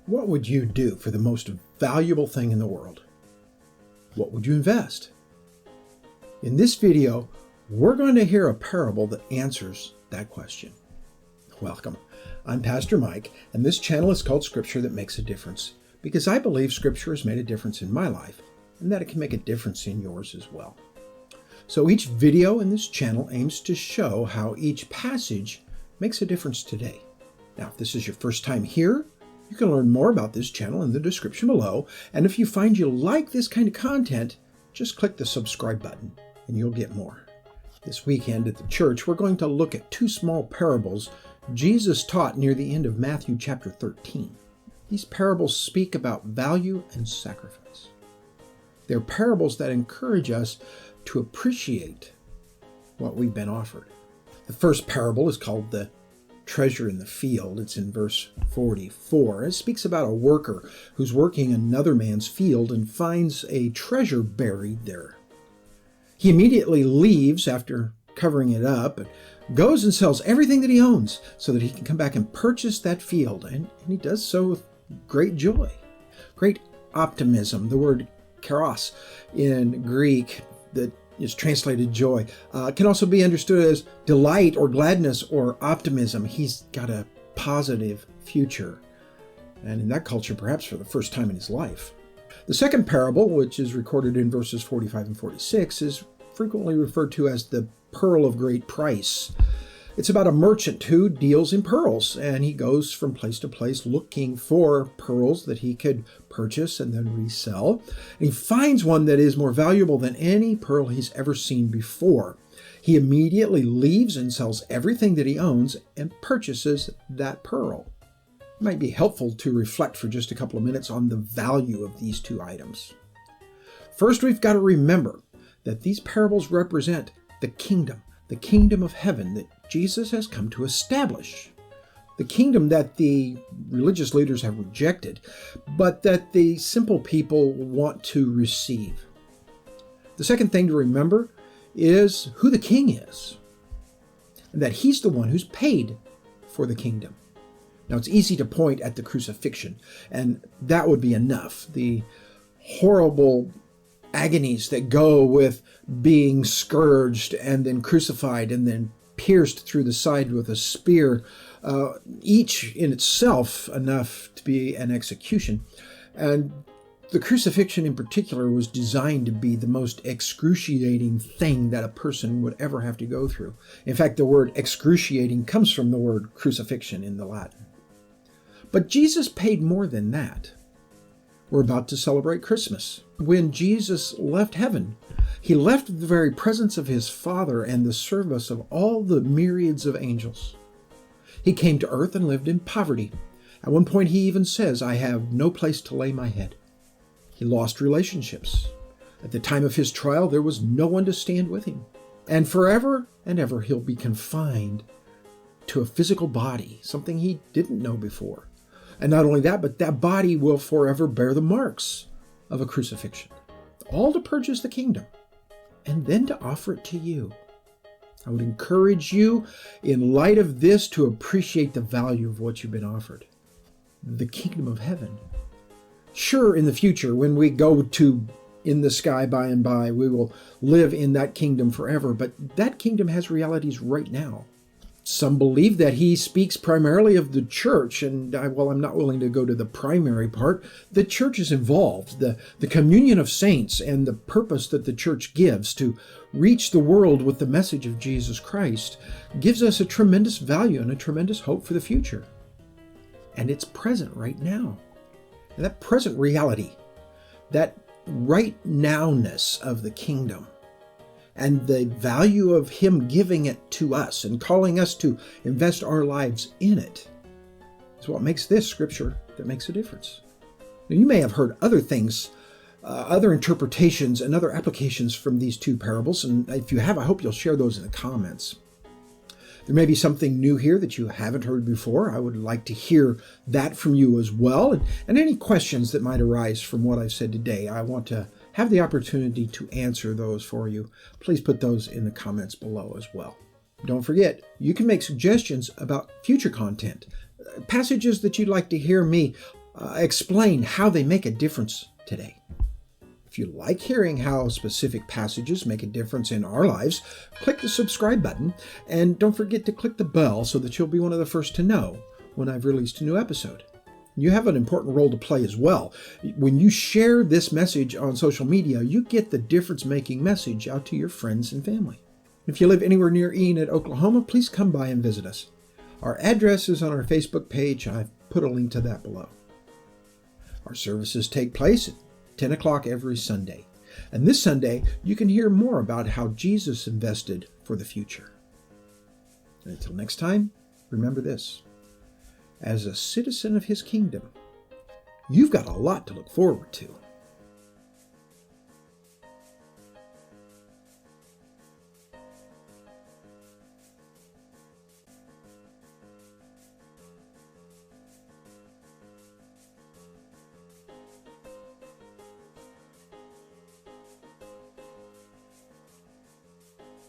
What would you do for the most valuable thing in the world? What would you invest? In this video, we're going to hear a parable that answers that question. Welcome. I'm Pastor Mike, and this channel is called Scripture That Makes a Difference, because I believe Scripture has made a difference in my life, and that it can make a difference in yours as well. So each video in this channel aims to show how each passage makes a difference today. Now, if this is your first time here, you can learn more about this channel in the description below, and if you find you like this kind of content, just click the subscribe button and you'll get more. This weekend at the church, we're going to look at two small parables Jesus taught near the end of Matthew chapter 13. These parables speak about value and sacrifice. They're parables that encourage us to appreciate what we've been offered. The first parable is called the treasure in the field. It's in verse 44. It speaks about a worker who's working another man's field and finds a treasure buried there. He immediately leaves after covering it up and goes and sells everything that he owns so that he can come back and purchase that field. And he does so with great joy, great optimism. The word charos in Greek that is translated joy, can also be understood as delight or gladness or optimism. He's got a positive future, and in that culture, perhaps for the first time in his life. The second parable, which is recorded in verses 45 and 46, is frequently referred to as the pearl of great price. It's about a merchant who deals in pearls, and he goes from place to place looking for pearls that he could purchase and then resell. And he finds one that is more valuable than any pearl he's ever seen before. He immediately leaves and sells everything that he owns and purchases that pearl. It might be helpful to reflect for just a couple of minutes on the value of these two items. First, we've got to remember that these parables represent the kingdom of heaven that Jesus has come to establish, the kingdom that the religious leaders have rejected, but that the simple people want to receive. The second thing to remember is who the king is, and that he's the one who's paid for the kingdom. Now, it's easy to point at the crucifixion, and that would be enough. The horrible agonies that go with being scourged and then crucified and then pierced through the side with a spear, each in itself enough to be an execution. And the crucifixion in particular was designed to be the most excruciating thing that a person would ever have to go through. In fact, the word excruciating comes from the word crucifixion in the Latin. But Jesus paid more than that. We're about to celebrate Christmas. When Jesus left heaven, he left the very presence of his Father and the service of all the myriads of angels. He came to earth and lived in poverty. At one point he even says, "I have no place to lay my head." He lost relationships. At the time of his trial, there was no one to stand with him. And forever and ever he'll be confined to a physical body, something he didn't know before. And not only that, but that body will forever bear the marks of a crucifixion, all to purchase the kingdom and then to offer it to you. I would encourage you, in light of this, to appreciate the value of what you've been offered, the kingdom of heaven. Sure, in the future, when we go to in the sky by and by, we will live in that kingdom forever, but that kingdom has realities right now. Some believe that he speaks primarily of the church, and while I'm not willing to go to the primary part, the church is involved. The communion of saints and the purpose that the church gives to reach the world with the message of Jesus Christ gives us a tremendous value and a tremendous hope for the future. And it's present right now. And that present reality, that right nowness of the kingdom, and the value of him giving it to us and calling us to invest our lives in it is what makes this Scripture that makes a difference. Now, you may have heard other things, other interpretations and other applications from these two parables, and if you have, I hope you'll share those in the comments. There may be something new here that you haven't heard before. I would like to hear that from you as well, and any questions that might arise from what I've said today. I want to have the opportunity to answer those for you. Please put those in the comments below as well. Don't forget, you can make suggestions about future content, passages that you'd like to hear me explain how they make a difference today. If you like hearing how specific passages make a difference in our lives, click the subscribe button, and don't forget to click the bell so that you'll be one of the first to know when I've released a new episode. You have an important role to play as well. When you share this message on social media, you get the difference-making message out to your friends and family. If you live anywhere near Enid, Oklahoma, please come by and visit us. Our address is on our Facebook page. I've put a link to that below. Our services take place at 10 o'clock every Sunday. And this Sunday, you can hear more about how Jesus invested for the future. And until next time, remember this. As a citizen of His kingdom, you've got a lot to look forward to.